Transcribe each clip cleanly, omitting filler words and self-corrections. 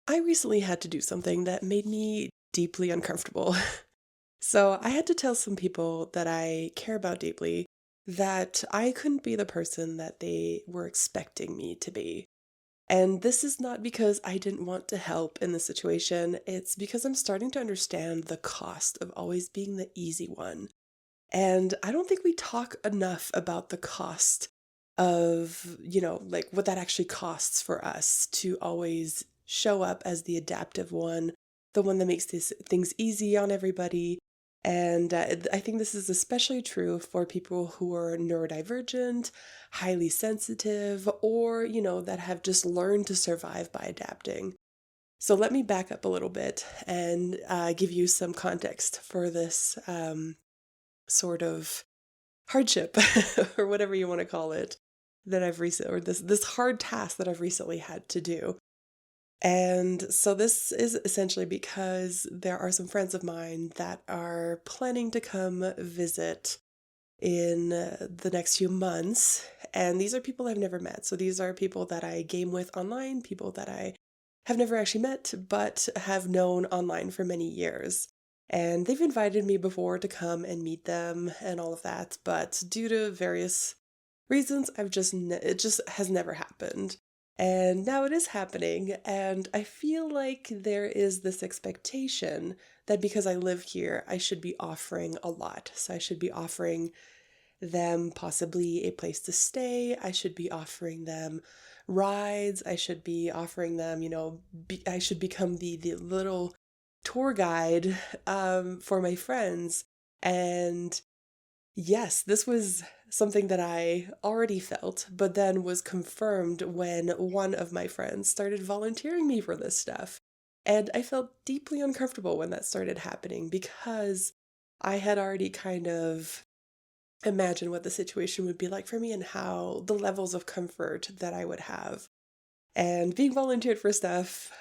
I recently had to do something that made me deeply uncomfortable. So I had to tell some people that I care about deeply that I couldn't be the person that they were expecting me to be. And this is not because I didn't want to help in the situation, it's because I'm starting to understand the cost of always being the easy one. And I don't think we talk enough about the cost of, like what that actually costs for us to always show up as the adaptive one, the one that makes things easy on everybody. And I think this is especially true for people who are neurodivergent, highly sensitive, or, that have just learned to survive by adapting. So let me back up a little bit and give you some context for this sort of hardship or whatever you want to call it that I've recently, or this hard task that I've recently had to do. And so this is essentially because there are some friends of mine that are planning to come visit in the next few months. And these are people I've never met. So these are people that I game with online, people that I have never actually met, but have known online for many years. And they've invited me before to come and meet them and all of that, but due to various reasons, it just has never happened. And now it is happening, and I feel like there is this expectation that because I live here, I should be offering a lot. So I should be offering them possibly a place to stay. I should be offering them rides. I should be offering them, I should become the little tour guide for my friends. And yes, this was something that I already felt, but then was confirmed when one of my friends started volunteering me for this stuff. And I felt deeply uncomfortable when that started happening because I had already kind of imagined what the situation would be like for me and how the levels of comfort that I would have. And being volunteered for stuff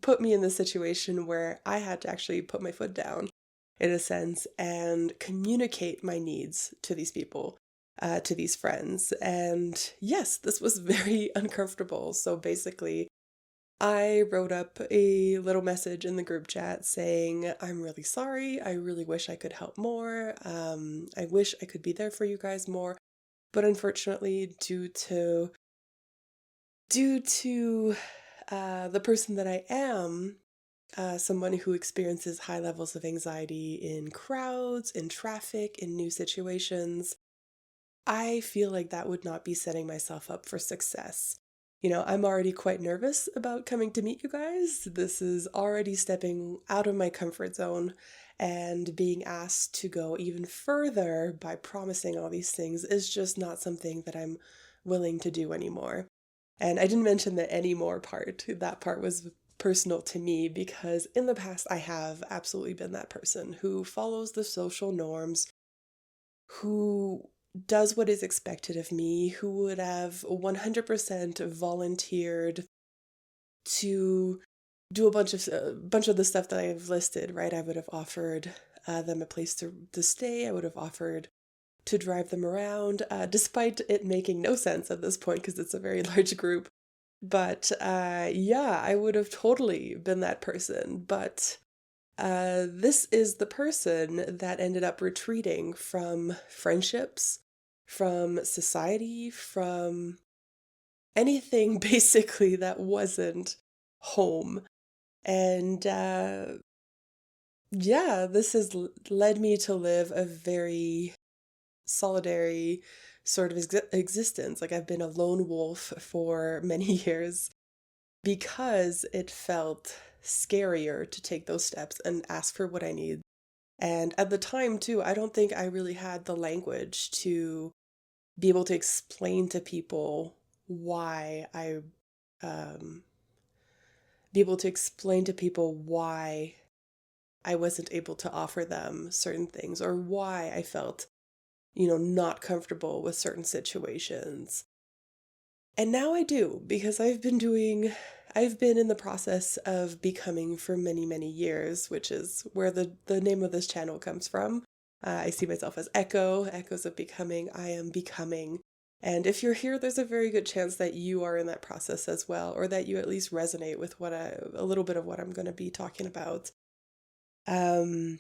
put me in this situation where I had to actually put my foot down, in a sense, and communicate my needs to these people, to these friends. And yes, this was very uncomfortable. So basically, I wrote up a little message in the group chat saying, I'm really sorry. I really wish I could help more. I wish I could be there for you guys more. But unfortunately, due to the person that I am, someone who experiences high levels of anxiety in crowds, in traffic, in new situations, I feel like that would not be setting myself up for success. I'm already quite nervous about coming to meet you guys. This is already stepping out of my comfort zone, and being asked to go even further by promising all these things is just not something that I'm willing to do anymore. And I didn't mention the anymore part. That part was personal to me because in the past I have absolutely been that person who follows the social norms, who does what is expected of me, who would have 100% volunteered to do a bunch of the stuff that I've listed, right? I would have offered them a place to stay. I would have offered to drive them around, despite it making no sense at this point because it's a very large group. But yeah, I would have totally been that person. But this is the person that ended up retreating from friendships, from society, from anything basically that wasn't home. And yeah, this has led me to live a very solitary sort of existence. Like I've been a lone wolf for many years because it felt scarier to take those steps and ask for what I need. And at the time, too, I don't think I really had the language to be able to explain to people why I, um, be able to explain to people why I wasn't able to offer them certain things or why I felt, not comfortable with certain situations. And now I do because I've been in the process of becoming for many, many years, which is where the name of this channel comes from. I see myself as Echoes of Becoming. I am becoming. And if you're here, there's a very good chance that you are in that process as well, or that you at least resonate with a little bit of what I'm going to be talking about. Um,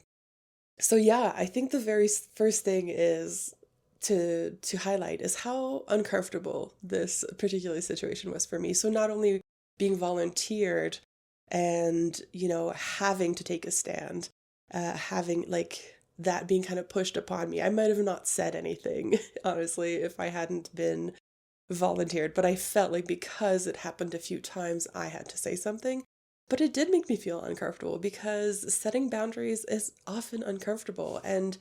so yeah, I think the very first thing is to highlight is how uncomfortable this particular situation was for me. So not only being volunteered and, having to take a stand, having like that being kind of pushed upon me. I might have not said anything, honestly, if I hadn't been volunteered, but I felt like because it happened a few times, I had to say something. But it did make me feel uncomfortable because setting boundaries is often uncomfortable. And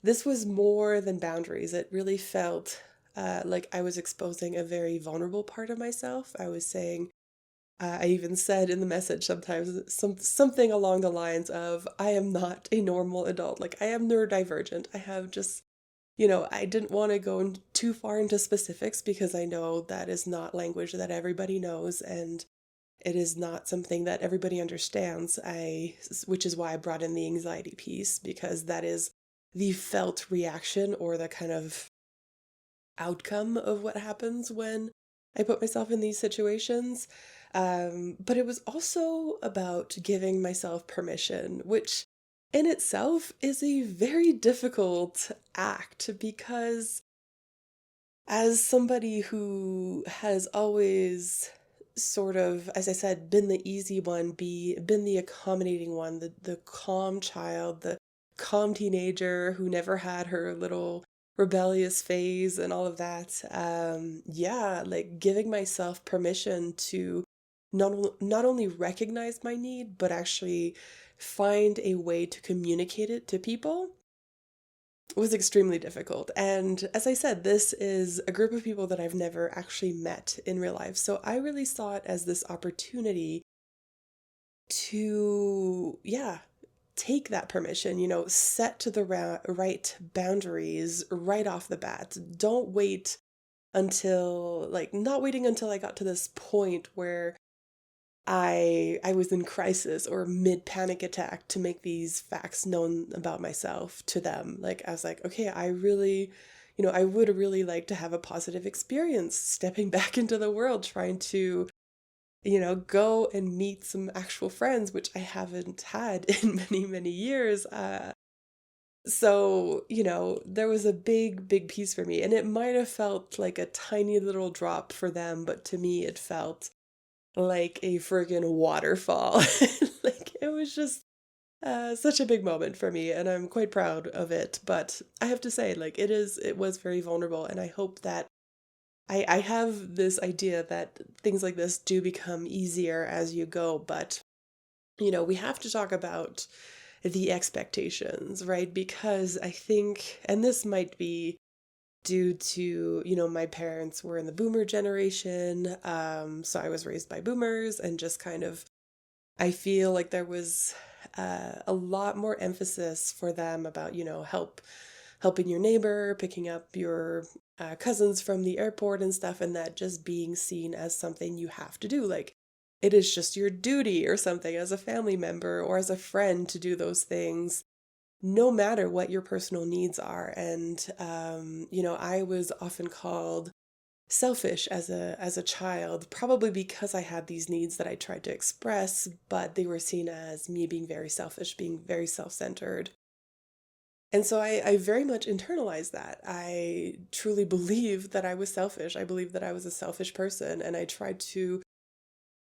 this was more than boundaries. It really felt like I was exposing a very vulnerable part of myself. I was saying, I even said in the message sometimes something along the lines of, I am not a normal adult. Like, I am neurodivergent. I have just, I didn't want to go too far into specifics because I know that is not language that everybody knows, and it is not something that everybody understands. Which is why I brought in the anxiety piece, because that is the felt reaction or the kind of outcome of what happens when I put myself in these situations. But it was also about giving myself permission, which in itself is a very difficult act because as somebody who has always sort of, as I said, been the easy one, been the accommodating one, the calm child, the calm teenager who never had her little rebellious phase and all of that. Yeah, like giving myself permission to not only recognize my need, but actually find a way to communicate it to people was extremely difficult. And as I said, this is a group of people that I've never actually met in real life. So I really saw it as this opportunity to, yeah, take that permission, set to the right boundaries right off the bat. Don't wait until, like, not waiting until I got to this point where I was in crisis or mid panic attack to make these facts known about myself to them. Like, I was like, okay, I really, I would really like to have a positive experience stepping back into the world, trying to, go and meet some actual friends, which I haven't had in many, many years. So, there was a big, big piece for me, and it might have felt like a tiny little drop for them, but to me, it felt like a friggin' waterfall. Like, it was just such a big moment for me, and I'm quite proud of it. But I have to say, like, it was very vulnerable, and I hope that I have this idea that things like this do become easier as you go. But, we have to talk about the expectations, right? Because I think, and this might be due to, my parents were in the boomer generation. So I was raised by boomers, and just kind of, I feel like there was a lot more emphasis for them about, helping your neighbor, picking up your cousins from the airport and stuff, and that just being seen as something you have to do. Like, it is just your duty or something as a family member or as a friend to do those things no matter what your personal needs are. And I was often called selfish as a child, probably because I had these needs that I tried to express, but they were seen as me being very selfish, being very self-centered. And so I very much internalized that. I truly believed that I was selfish. I believed that I was a selfish person, and I tried to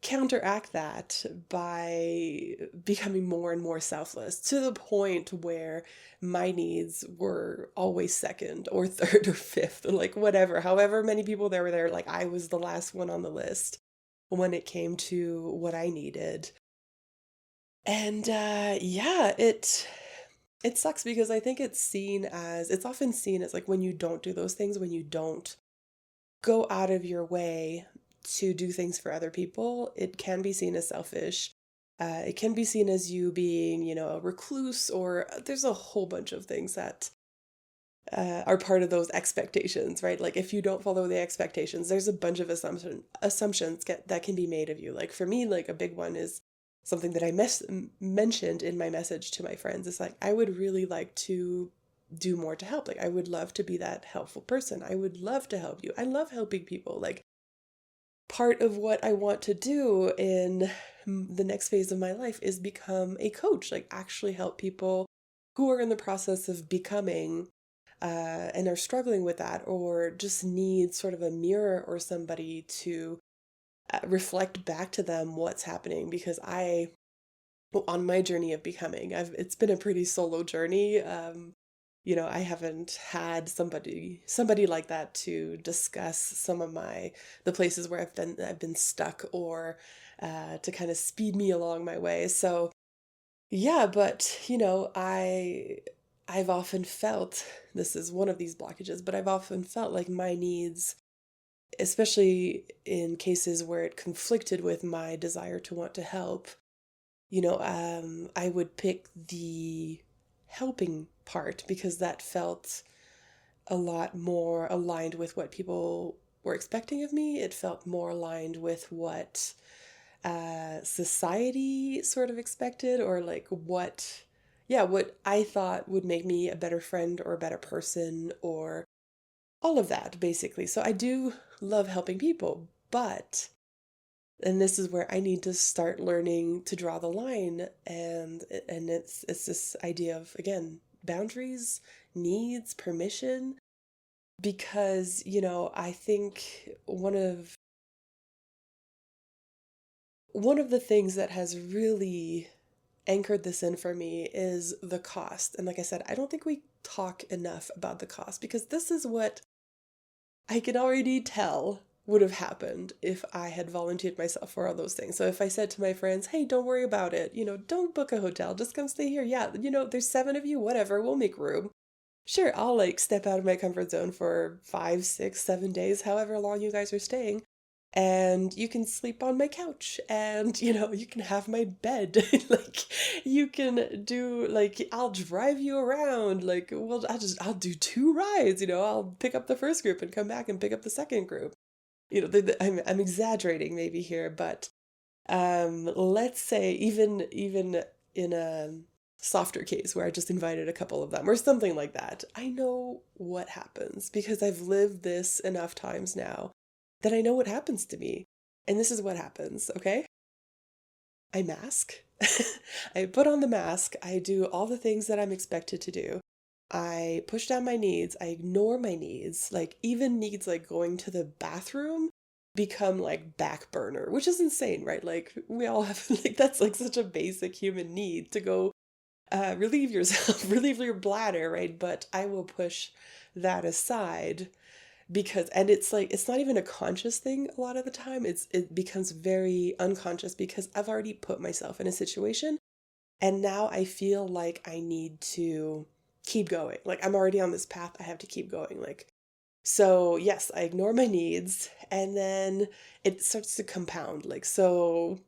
counteract that by becoming more and more selfless, to the point where my needs were always second or third or fifth, like whatever, however many people there were there, like I was the last one on the list when it came to what I needed. And yeah, it sucks because I think it's often seen as like when you don't do those things, when you don't go out of your way to do things for other people, it can be seen as selfish. It can be seen as you being, a recluse, or there's a whole bunch of things that are part of those expectations, right? Like, if you don't follow the expectations, there's a bunch of assumptions that can be made of you. Like, for me, like a big one is something that I mentioned in my message to my friends. It's like, I would really like to do more to help. Like, I would love to be that helpful person. I would love to help you. I love helping people. Like, part of what I want to do in the next phase of my life is become a coach, like actually help people who are in the process of becoming and are struggling with that, or just need sort of a mirror or somebody to reflect back to them what's happening. Because on my journey of becoming, it's been a pretty solo journey. I haven't had somebody like that to discuss some of the places where I've been stuck, or to kind of speed me along my way. So yeah, but I've often felt, this is one of these blockages, but I've often felt like my needs, especially in cases where it conflicted with my desire to want to help, I would pick the helping part because that felt a lot more aligned with what people were expecting of me. It felt more aligned with what society sort of expected, or like what I thought would make me a better friend or a better person, or all of that, basically. So I do love helping people, and this is where I need to start learning to draw the line, and it's this idea of, again, boundaries, needs, permission, because I think one of the things that has really anchored this in for me is the cost. And like I said, I don't think we talk enough about the cost, because this is what I can already tell would have happened if I had volunteered myself for all those things. So if I said to my friends, hey, don't worry about it, don't book a hotel, just come stay here. Yeah, there's 7 of you, whatever, we'll make room. Sure, I'll like step out of my comfort zone for 5, 6, 7 days, however long you guys are staying. And you can sleep on my couch, and you can have my bed. Like, you can do, like, I'll drive you around. Like, well, I'll do 2 rides. I'll pick up the first group and come back and pick up the second group. I'm exaggerating maybe here, but let's say even in a softer case where I just invited a couple of them or something like that, I know what happens because I've lived this enough times now that I know what happens to me. And this is what happens, okay? I mask. I put on the mask. I do all the things that I'm expected to do. I push down my needs. I ignore my needs. Like, even needs like going to the bathroom become like back burner, which is insane, right? Like, we all have, like, that's like such a basic human need to go relieve yourself, relieve your bladder, right? But I will push that aside because, and it's like, it's not even a conscious thing a lot of the time. It becomes very unconscious because I've already put myself in a situation, and now I feel like I need to keep going. Like, I'm already on this path, I have to keep going. Like, so yes, I ignore my needs, and then it starts to compound. Like, so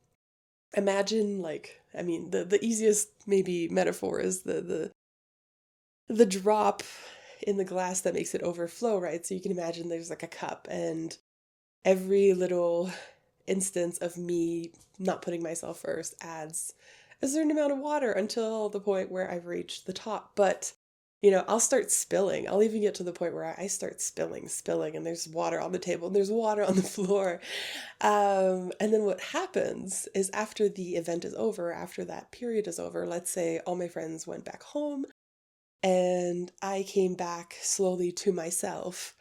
imagine, like, I mean, the easiest maybe metaphor is the drop in the glass that makes it overflow, right? So you can imagine there's like a cup, and every little instance of me not putting myself first adds a certain amount of water until the point where I've reached the top. But I'll start spilling. I'll even get to the point where I start spilling, and there's water on the table, and there's water on the floor. And then what happens is, after the event is over, after that period is over, let's say all my friends went back home and I came back slowly to myself,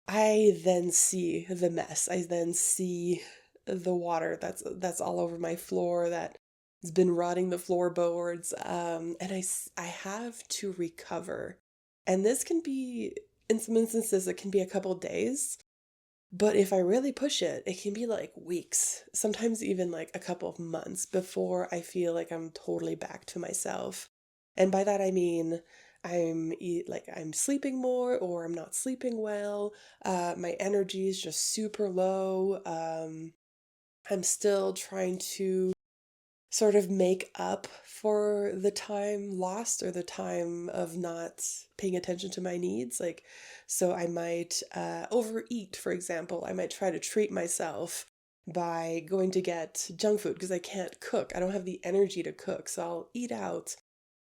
I then see the mess. I then see the water that's all over my floor, that has been rotting the floorboards, and I have to recover. And this can be, in some instances, it can be a couple days, but if I really push it, it can be like weeks, sometimes even like a couple of months before I feel like I'm totally back to myself. And by that I mean I'm sleeping more, or I'm not sleeping well. My energy is just super low. I'm still trying to sort of make up for the time lost, or the time of not paying attention to my needs. Like, so I might overeat, for example. I might try to treat myself by going to get junk food because I can't cook. I don't have the energy to cook. So I'll eat out.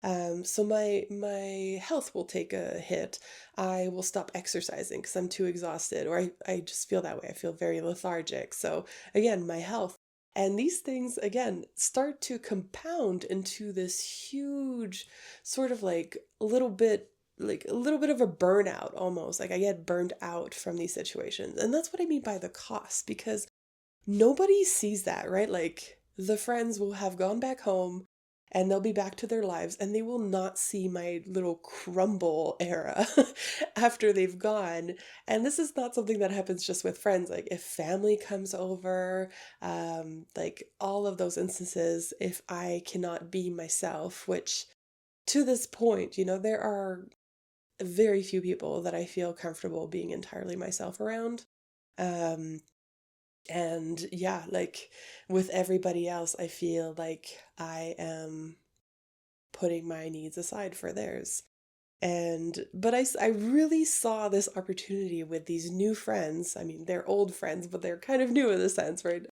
So my health will take a hit. I will stop exercising because I'm too exhausted, or I just feel that way. I feel very lethargic. So again, my health. And these things, again, start to compound into this huge sort of like a little bit of a burnout almost. Like I get burned out from these situations. And that's what I mean by the cost, because nobody sees that, right? Like the friends will have gone back home and they'll be back to their lives and they will not see my little crumble era after they've gone. And this is not something that happens just with friends. Like if family comes over, like all of those instances, if I cannot be myself, which to this point, there are very few people that I feel comfortable being entirely myself around. Um, and yeah, like with everybody else, I feel like I am putting my needs aside for theirs. But I really saw this opportunity with these new friends. I mean, they're old friends, but they're kind of new in a sense, right?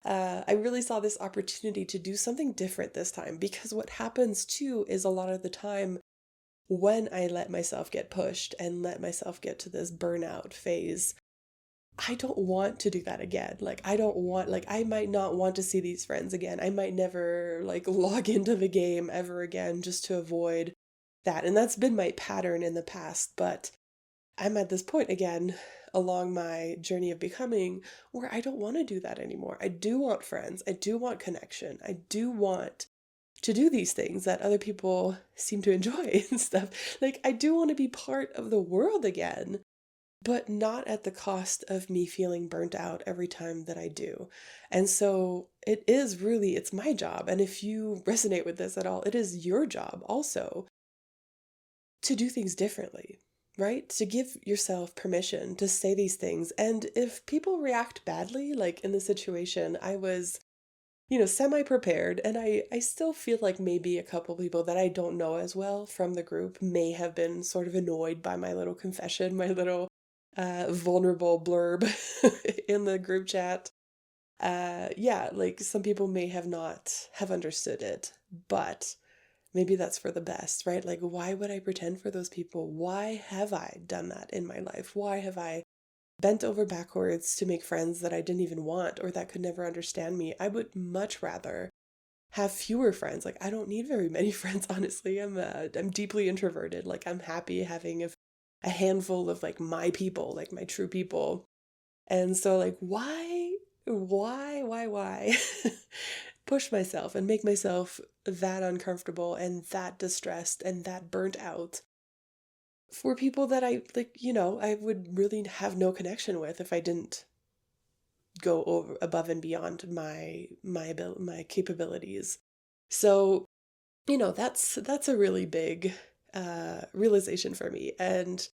I really saw this opportunity to do something different this time, because what happens too is a lot of the time when I let myself get pushed and let myself get to this burnout phase, I don't want to do that again. Like, I don't want, like, I might not want to see these friends again. I might never, like, log into the game ever again just to avoid that. And that's been my pattern in the past. But I'm at this point again along my journey of becoming where I don't want to do that anymore. I do want friends. I do want connection. I do want to do these things that other people seem to enjoy and stuff. Like, I do want to be part of the world again, but not at the cost of me feeling burnt out every time that I do. And so it's my job. And if you resonate with this at all, it is your job also to do things differently, right? To give yourself permission to say these things. And if people react badly, like in the situation, I was semi prepared. And I still feel like maybe a couple people that I don't know as well from the group may have been sort of annoyed by my little confession, my little vulnerable blurb in the group chat. Yeah, like some people may have not have understood it, but maybe that's for the best, right? Like, why would I pretend for those people? Why have I done that in my life? Why have I bent over backwards to make friends that I didn't even want or that could never understand me? I would much rather have fewer friends. Like, I don't need very many friends, honestly. I'm deeply introverted. Like, I'm happy having a handful of like my people, like my true people. And so like why push myself and make myself that uncomfortable and that distressed and that burnt out for people that I like, I would really have no connection with if I didn't go over above and beyond my capabilities. So, that's a really big realization for me. And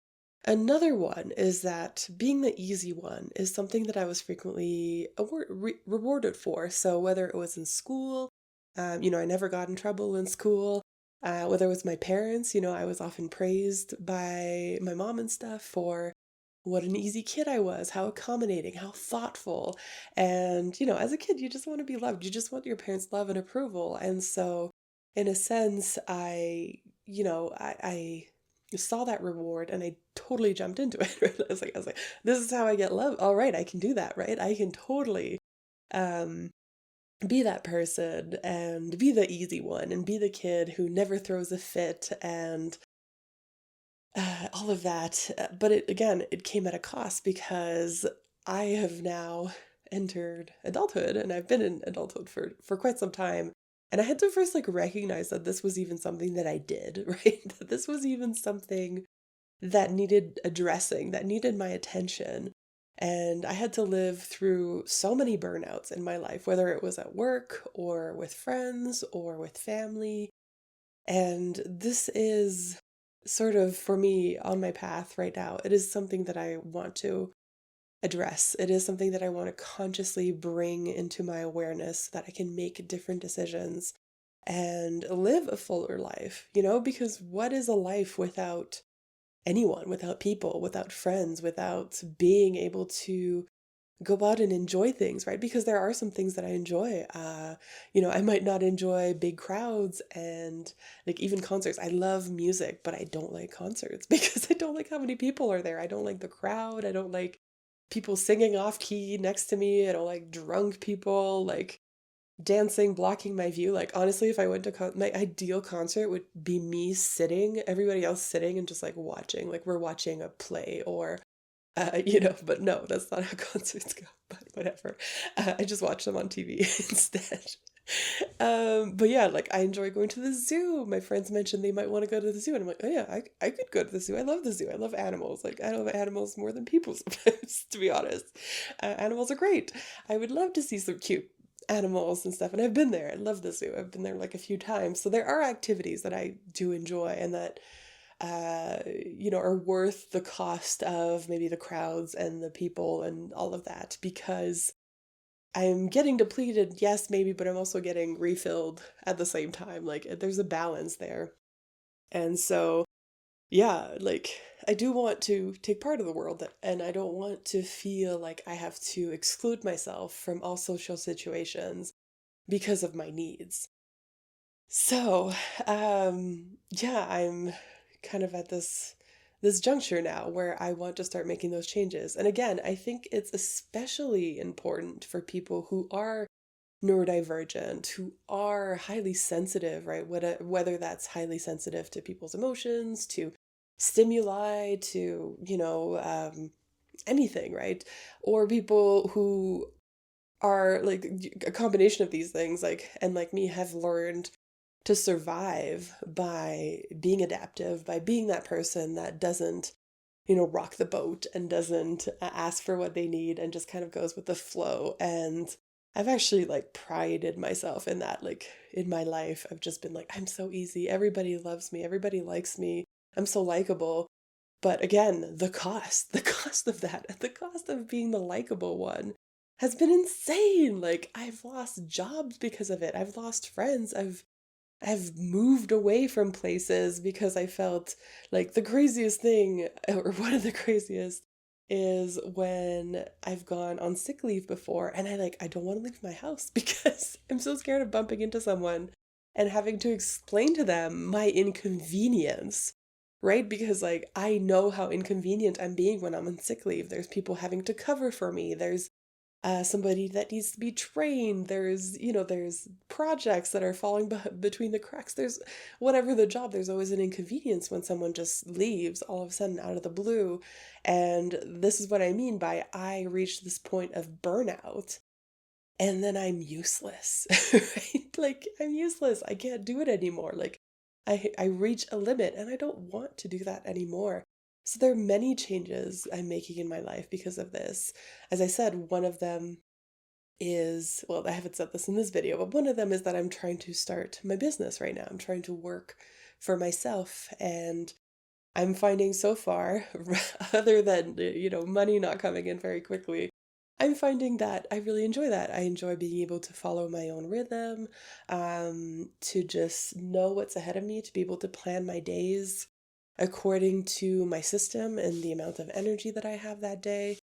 another one is that being the easy one is something that I was frequently rewarded for. So whether it was in school, I never got in trouble in school. Whether it was my parents, I was often praised by my mom and stuff for what an easy kid I was, how accommodating, how thoughtful. And, as a kid, you just want to be loved. You just want your parents' love and approval. And so, in a sense, I saw that reward and I totally jumped into it. Right? I was like, this is how I get love. All right, I can do that, right? I can totally um be that person and be the easy one and be the kid who never throws a fit and all of that. But it came at a cost because I have now entered adulthood and I've been in adulthood for quite some time. And I had to first like recognize that this was even something that I did, right? That this was even something that needed addressing, that needed my attention. And I had to live through so many burnouts in my life, whether it was at work or with friends or with family. And this is sort of for me on my path right now. It is something that I want to address. It is something that I want to consciously bring into my awareness so that I can make different decisions and live a fuller life, because what is a life without anyone, without people, without friends, without being able to go out and enjoy things, right? Because there are some things that I enjoy. I might not enjoy big crowds and like even concerts. I love music, but I don't like concerts because I don't like how many people are there. I don't like the crowd. I don't like people singing off key next to me. I don't like drunk people like dancing, blocking my view. Like honestly, if I went to my ideal concert would be me sitting, everybody else sitting and just like watching, like we're watching a play or but no, that's not how concerts go, but whatever. I just watch them on TV instead. But yeah, like I enjoy going to the zoo. My friends mentioned they might want to go to the zoo, and I'm like, oh yeah, I could go to the zoo. I love the zoo. I love animals. Like I love animals more than people sometimes, to be honest. Animals are great. I would love to see some cute animals and stuff, and I've been there. I love the zoo. I've been there like a few times. So there are activities that I do enjoy and that are worth the cost of maybe the crowds and the people and all of that because I'm getting depleted, yes, maybe, but I'm also getting refilled at the same time. Like there's a balance there. And so, yeah, like I do want to take part of the world and I don't want to feel like I have to exclude myself from all social situations because of my needs. So, yeah, I'm kind of at this juncture now where I want to start making those changes. And again, I think it's especially important for people who are neurodivergent, who are highly sensitive, right? Whether that's highly sensitive to people's emotions, to stimuli, to, anything, right? Or people who are like a combination of these things, like, and like me, have learned to survive by being adaptive, by being that person that doesn't, rock the boat and doesn't ask for what they need and just kind of goes with the flow. And I've actually like prided myself in that, like in my life. I've just been like, I'm so easy. Everybody loves me. Everybody likes me. I'm so likable. But again, the cost of that, the cost of being the likable one has been insane. Like I've lost jobs because of it. I've lost friends. I've moved away from places because I felt like the craziest thing, or one of the craziest, is when I've gone on sick leave before and I don't want to leave my house because I'm so scared of bumping into someone and having to explain to them my inconvenience, right? Because like I know how inconvenient I'm being when I'm on sick leave. There's people having to cover for me. There's somebody that needs to be trained. There's projects that are falling between the cracks. There's whatever the job, there's always an inconvenience when someone just leaves all of a sudden out of the blue. And this is what I mean by I reached this point of burnout and then I'm useless, right? Like I'm useless. I can't do it anymore. Like I reach a limit and I don't want to do that anymore. So there are many changes I'm making in my life because of this. As I said, one of them is, well, I haven't said this in this video, but one of them is that I'm trying to start my business right now. I'm trying to work for myself and I'm finding so far, other than, money not coming in very quickly, I'm finding that I really enjoy that. I enjoy being able to follow my own rhythm, to just know what's ahead of me, to be able to plan my days according to my system and the amount of energy that I have that day.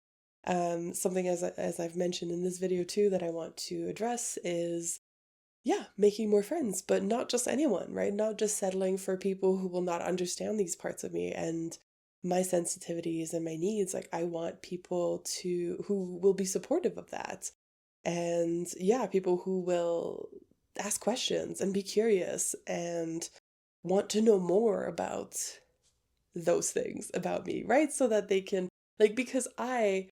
Something as I've mentioned in this video too that I want to address is yeah, making more friends, but not just anyone, right? Not just settling for people who will not understand these parts of me and my sensitivities and my needs. Like I want people who will be supportive of that. And yeah, people who will ask questions and be curious and want to know more about those things about me, right? So that they can like because I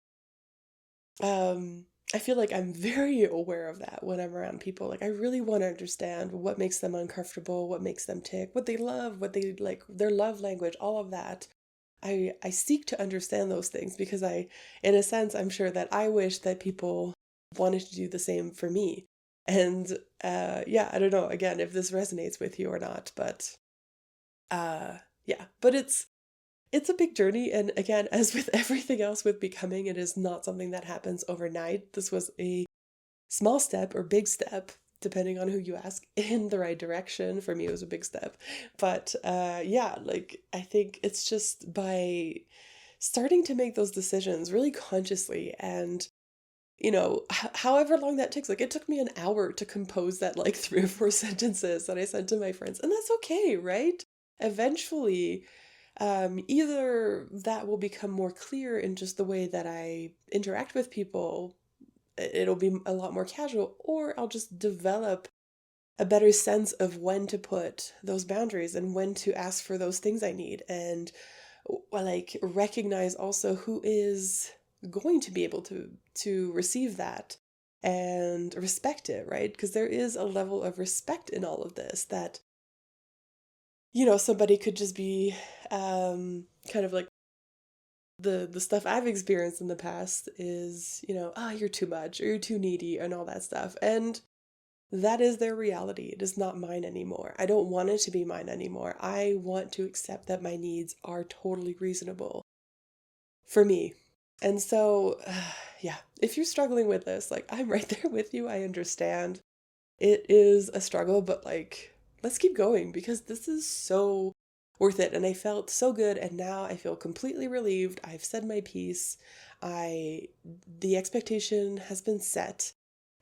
feel like I'm very aware of that when I'm around people. Like I really want to understand what makes them uncomfortable, what makes them tick, what they love, what they like, their love language, all of that. I seek to understand those things because in a sense, I'm sure that I wish that people wanted to do the same for me. And yeah, I don't know again if this resonates with you or not, but yeah, but it's a big journey. And again, as with everything else with becoming, it is not something that happens overnight. This was a small step or big step, depending on who you ask, in the right direction. For me, it was a big step. But yeah, like I think it's just by starting to make those decisions really consciously and however long that takes. Like, it took me an hour to compose that like 3 or 4 sentences that I sent to my friends, and that's okay, right? Eventually, either that will become more clear in just the way that I interact with people, it'll be a lot more casual, or I'll just develop a better sense of when to put those boundaries and when to ask for those things I need, and like recognize also who is going to be able to receive that and respect it, right? Because there is a level of respect in all of this that somebody could just be kind of like the stuff I've experienced in the past is, oh, you're too much or you're too needy and all that stuff. And that is their reality. It is not mine anymore. I don't want it to be mine anymore. I want to accept that my needs are totally reasonable for me. And so, yeah, if you're struggling with this, like, I'm right there with you. I understand. It is a struggle, but like, let's keep going because this is so worth it. And I felt so good. And now I feel completely relieved. I've said my piece. The expectation has been set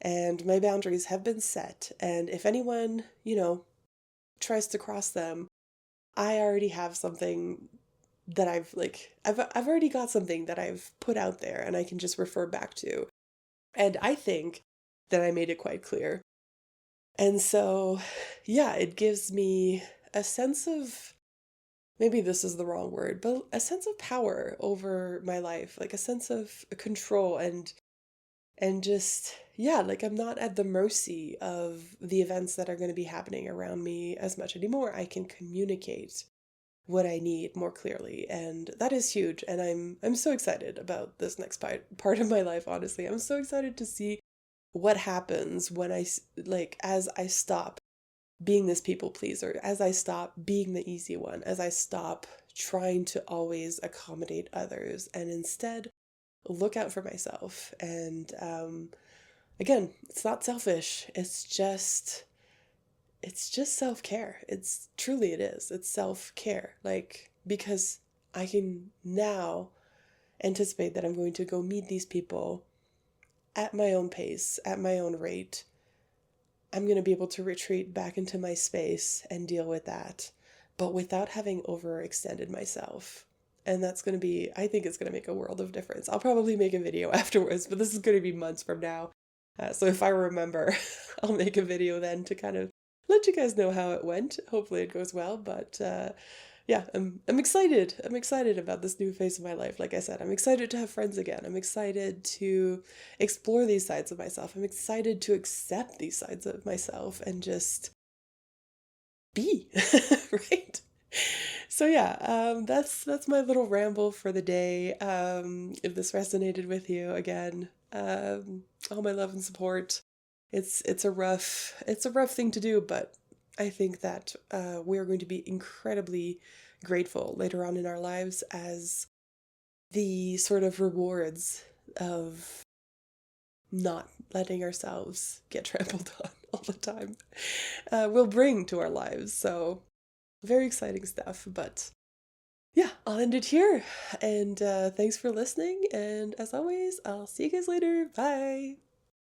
and my boundaries have been set. And if anyone, tries to cross them, I already have something that I've already got something that I've put out there and I can just refer back to. And I think that I made it quite clear. And so, yeah, it gives me a sense of, maybe this is the wrong word, but a sense of power over my life, like a sense of control and just, yeah, like I'm not at the mercy of the events that are going to be happening around me as much anymore. I can communicate what I need more clearly, and that is huge. And I'm so excited about this next part of my life, honestly. I'm so excited to see what happens when as I stop being this people pleaser, as I stop being the easy one, as I stop trying to always accommodate others and instead look out for myself. And again, it's not selfish. It's just self-care. It is. It's self-care. Like, because I can now anticipate that I'm going to go meet these people at my own pace, at my own rate. I'm going to be able to retreat back into my space and deal with that, but without having overextended myself. And I think it's going to make a world of difference. I'll probably make a video afterwards, but this is going to be months from now. So if I remember, I'll make a video then to kind of let you guys know how it went. Hopefully it goes well, but yeah, I'm excited. I'm excited about this new phase of my life. Like I said, I'm excited to have friends again. I'm excited to explore these sides of myself. I'm excited to accept these sides of myself and just be, right? So yeah, that's my little ramble for the day. If this resonated with you, again, all my love and support. It's a rough thing to do, but I think that we're going to be incredibly grateful later on in our lives as the sort of rewards of not letting ourselves get trampled on all the time will bring to our lives. So very exciting stuff. But yeah, I'll end it here. And thanks for listening. And as always, I'll see you guys later. Bye.